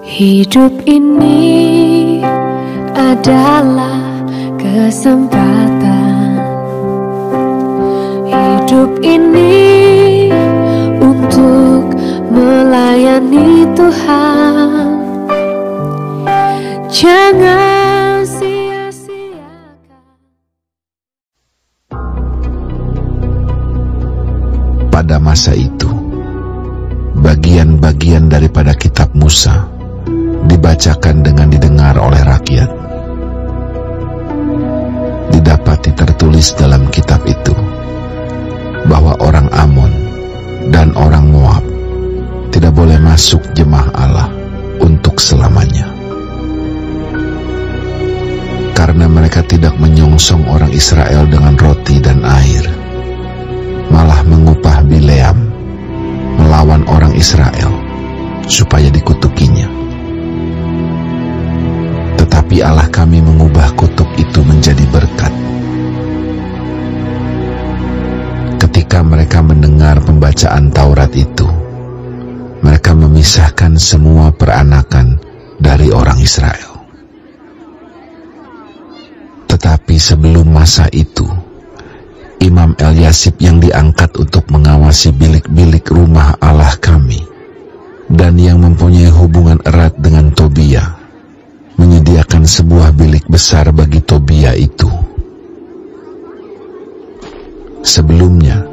Hidup ini adalah kesempatan. Hidup ini untuk melayani Tuhan. Jangan sia-siakan. Pada masa itu, bagian-bagian daripada kitab Musa dibacakan dengan didengar oleh rakyat. Didapati tertulis dalam kitab itu bahwa orang Amon dan orang Moab tidak boleh masuk jemaah Allah untuk selamanya, karena mereka tidak menyongsong orang Israel dengan roti dan air, malah mengupah Bileam melawan orang Israel supaya dikutukinya. Tetapi Allah kami mengubah kutuk itu menjadi berkat. Ketika mereka mendengar pembacaan Taurat itu, mereka memisahkan semua peranakan dari orang Israel. Tetapi sebelum masa itu, Imam Eliasib yang diangkat untuk mengawasi bilik-bilik rumah Allah kami dan yang mempunyai hubungan erat dengan Tobia, menyediakan sebuah bilik besar bagi Tobia itu. Sebelumnya,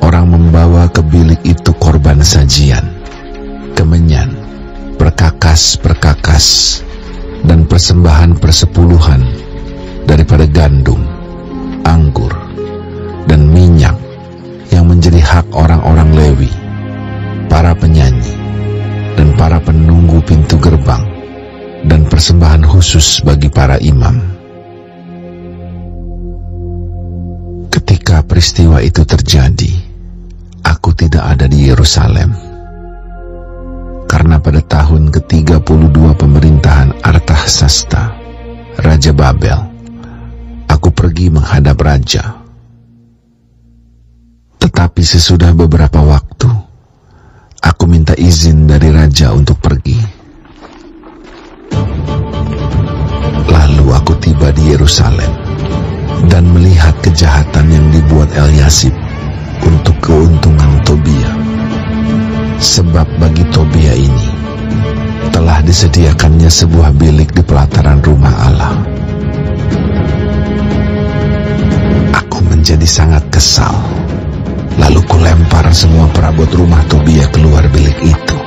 orang membawa ke bilik itu korban sajian, kemenyan, perkakas-perkakas, dan persembahan persepuluhan daripada gandum, anggur, dan minyak yang menjadi hak orang-orang Lewi, para penyanyi, dan para penunggu pintu gerbang, dan persembahan khusus bagi para imam. Ketika peristiwa itu terjadi, aku tidak ada di Yerusalem, karena pada tahun ke-32 pemerintahan Artahsasta, Raja Babel, aku pergi menghadap raja. Tetapi sesudah beberapa waktu, aku minta izin dari raja untuk pergi. Lalu aku tiba di Yerusalem dan melihat kejahatan yang dibuat Eliasib untuk keuntungan Tobia. Sebab bagi Tobia ini telah disediakannya sebuah bilik di pelataran rumah Allah. Aku menjadi sangat kesal. Lalu kulempar semua perabot rumah Tobia keluar bilik itu.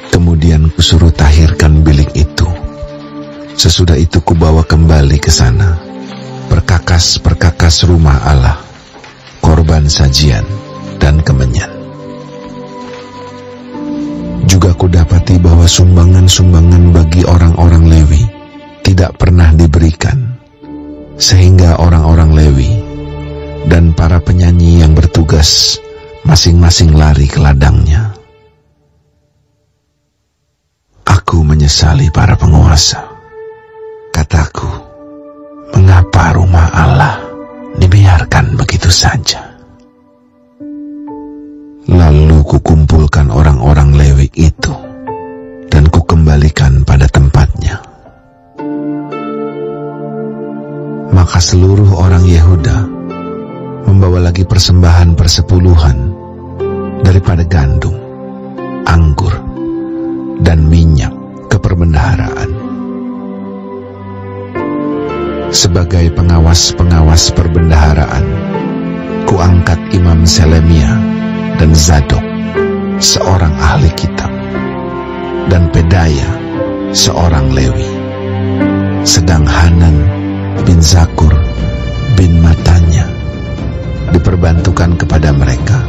Kemudian kusuruh tahirkan bilik itu. Sesudah itu kubawa kembali ke sana perkakas-perkakas rumah Allah, korban sajian, dan kemenyan. Juga kudapati bahwa sumbangan-sumbangan bagi orang-orang Lewi tidak pernah diberikan, sehingga orang-orang Lewi dan para penyanyi yang bertugas masing-masing lari ke ladangnya. Aku menyesali para penguasa. Kataku, mengapa rumah Allah dibiarkan begitu saja? Lalu kukumpulkan orang-orang Lewi itu dan kukembalikan pada tempatnya. Maka seluruh orang Yehuda membawa lagi persembahan persepuluhan daripada gandum, anggur, dan minyak ke perbendaharaan. Sebagai pengawas-pengawas perbendaharaan, kuangkat Imam Selemia dan Zadok, seorang ahli kitab, dan Pedaya, seorang Lewi. Sedang Hanan bin Zakur bin Matanya diperbantukan kepada mereka,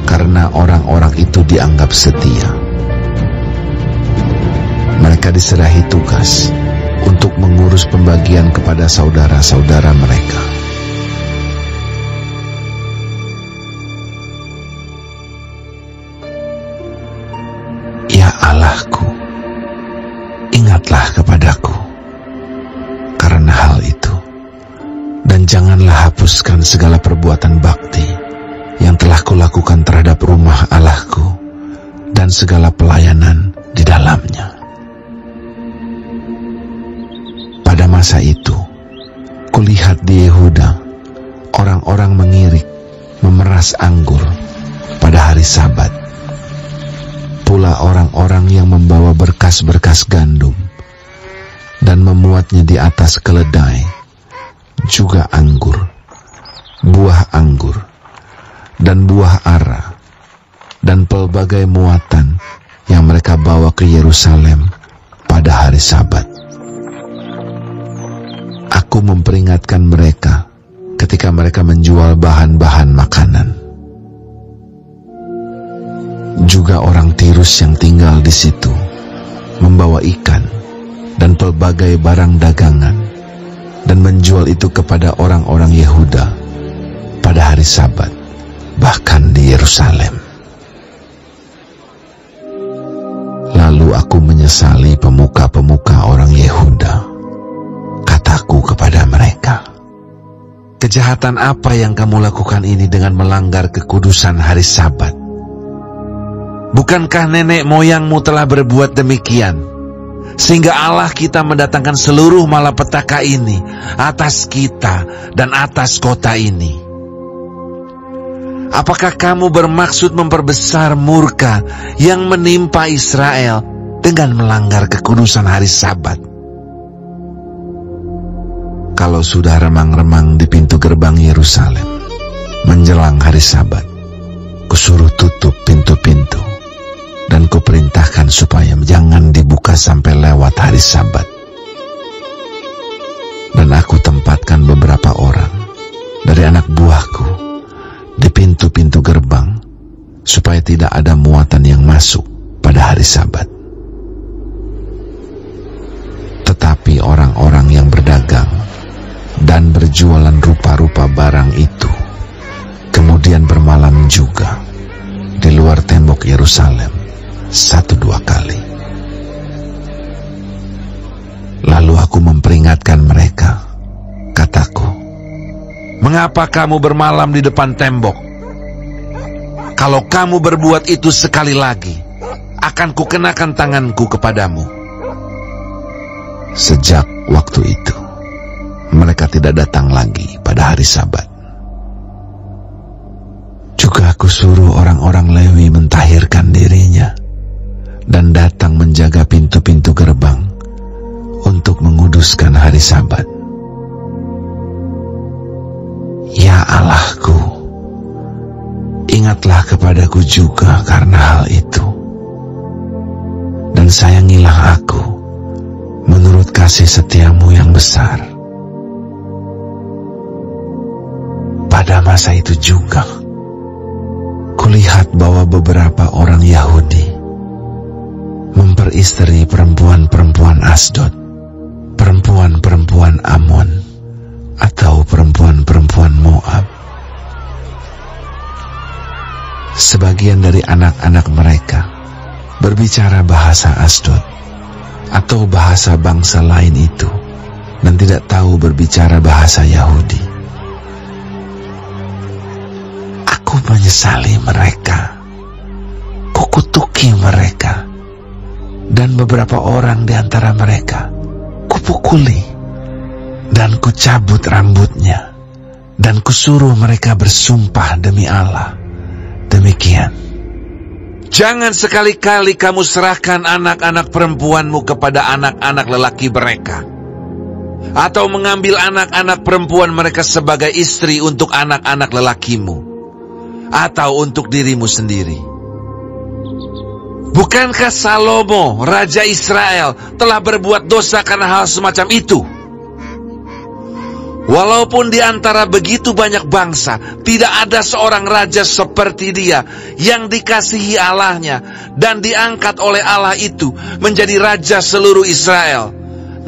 karena orang-orang itu dianggap setia. Mereka diserahi tugas untuk mengurus pembagian kepada saudara-saudara mereka. Ya Allahku, ingatlah kepadaku karena hal itu, dan janganlah hapuskan segala perbuatan bakti yang telah kulakukan terhadap rumah Allahku dan segala pelayanan di dalamnya. Pada masa itu, kulihat di Yehuda orang-orang mengirik, memeras anggur pada hari Sabat. Pula orang-orang yang membawa berkas-berkas gandum dan memuatnya di atas keledai, juga anggur, buah anggur, dan buah ara, dan pelbagai muatan yang mereka bawa ke Yerusalem pada hari Sabat. Aku memperingatkan mereka ketika mereka menjual bahan-bahan makanan. Juga orang Tirus yang tinggal di situ membawa ikan dan pelbagai barang dagangan dan menjual itu kepada orang-orang Yehuda pada hari Sabat, bahkan di Yerusalem. Lalu aku menyesali pemuka-pemuka orang Yehuda. Kataku kepada mereka, kejahatan apa yang kamu lakukan ini dengan melanggar kekudusan hari Sabat? Bukankah nenek moyangmu telah berbuat demikian, sehingga Allah kita mendatangkan seluruh malapetaka ini atas kita dan atas kota ini? Apakah kamu bermaksud memperbesar murka yang menimpa Israel dengan melanggar kekudusan hari Sabat? Kalau sudah remang-remang di pintu gerbang Yerusalem menjelang hari Sabat, kusuruh tutup pintu-pintu dan kuperintahkan supaya jangan dibuka sampai lewat hari Sabat. Dan aku tempatkan beberapa orang dari anak buahku di pintu-pintu gerbang supaya tidak ada muatan yang masuk pada hari Sabat. Tetapi orang-orang yang berdagang dan berjualan rupa-rupa barang itu kemudian bermalam juga di luar tembok Yerusalem 1-2 kali. Lalu aku memperingatkan mereka. Kataku, mengapa kamu bermalam di depan tembok? Kalau kamu berbuat itu sekali lagi, akan kukenakan tanganku kepadamu. Sejak waktu itu, mereka tidak datang lagi pada hari Sabat. Juga aku suruh orang-orang Lewi mentahirkan dirinya dan datang menjaga pintu-pintu gerbang untuk menguduskan hari Sabat. Ya Allahku, ingatlah kepadaku juga karena hal itu, dan sayangilah aku menurut kasih setiamu yang besar. Pada masa itu juga, kulihat bahwa beberapa orang Yahudi memperistri perempuan-perempuan Asdod, perempuan-perempuan Amon, atau perempuan-perempuan Moab. Sebagian dari anak-anak mereka berbicara bahasa Asdod atau bahasa bangsa lain itu dan tidak tahu berbicara bahasa Yahudi. Aku menyesali mereka, kukutuki mereka, dan beberapa orang di antara mereka kupukuli dan kucabut rambutnya, dan kusuruh mereka bersumpah demi Allah demikian, jangan sekali-kali kamu serahkan anak-anak perempuanmu kepada anak-anak lelaki mereka, atau mengambil anak-anak perempuan mereka sebagai istri untuk anak-anak lelakimu, atau untuk dirimu sendiri. Bukankah Salomo, Raja Israel, telah berbuat dosa karena hal semacam itu? Walaupun di antara begitu banyak bangsa, tidak ada seorang raja seperti dia yang dikasihi Allahnya dan diangkat oleh Allah itu menjadi raja seluruh Israel.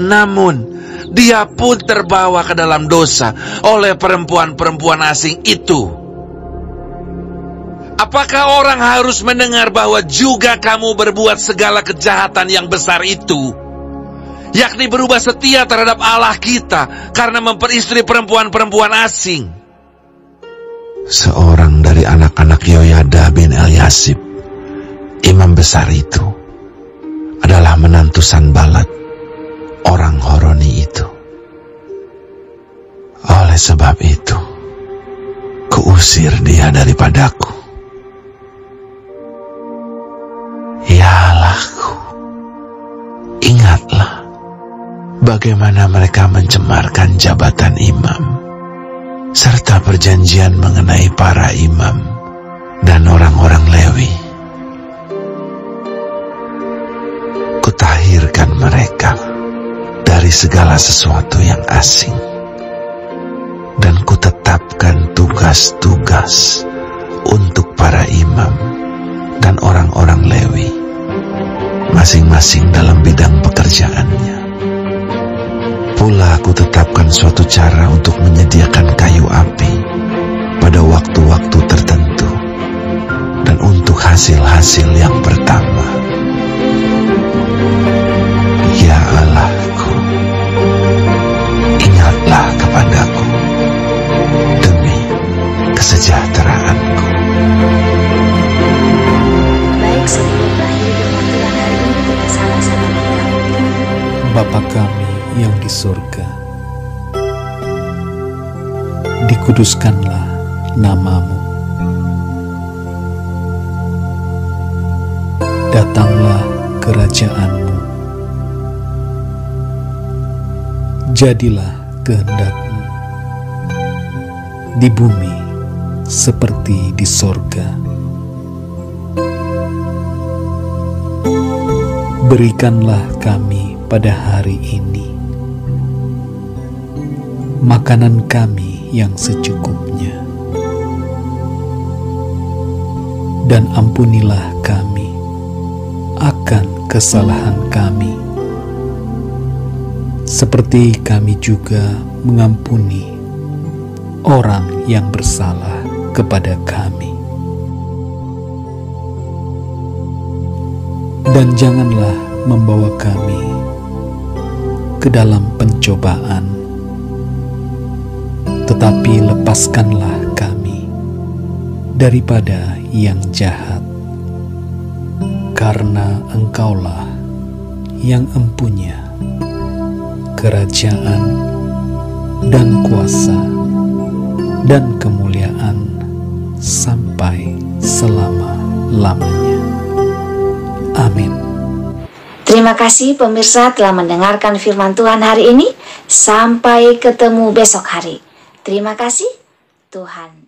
Namun, dia pun terbawa ke dalam dosa oleh perempuan-perempuan asing itu. Apakah orang harus mendengar bahwa juga kamu berbuat segala kejahatan yang besar itu, yakni berubah setia terhadap Allah kita karena memperistri perempuan-perempuan asing? Seorang dari anak-anak Yoyada bin Eliasib imam besar itu adalah menantu Sanbalat, orang Horoni itu. Oleh sebab itu, kuusir dia daripadaku. Ya Allahku, ingatlah bagaimana mereka mencemarkan jabatan imam, serta perjanjian mengenai para imam dan orang-orang Lewi. Kutahirkan mereka dari segala sesuatu yang asing, dan kutetapkan tugas-tugas untuk para imam dan orang-orang Lewi, masing-masing dalam bidang pekerjaannya. Pula aku tetapkan suatu cara untuk menyediakan kayu api pada waktu-waktu tertentu, dan untuk hasil-hasil yang pertama. Ya Allahku, ingatlah kepadaku demi kesejahteraanku. Baik, sebelum mengakhiri firman Tuhan hari ini, kita sama-sama berdoa. Bapa kami yang di surga, dikuduskanlah namamu. Datanglah kerajaanmu. Jadilah kehendakmu di bumi seperti di sorga. Berikanlah kami pada hari ini makanan kami yang secukupnya, dan ampunilah kami akan kesalahan kami, seperti kami juga mengampuni orang yang bersalah kepada kami. Dan janganlah membawa kami ke dalam pencobaan, tetapi lepaskanlah kami daripada yang jahat, karena Engkaulah yang empunya kerajaan dan kuasa dan kemuliaan sampai selama-lamanya. Amin. Terima kasih pemirsa telah mendengarkan firman Tuhan hari ini. Sampai ketemu besok hari. Terima kasih. Tuhan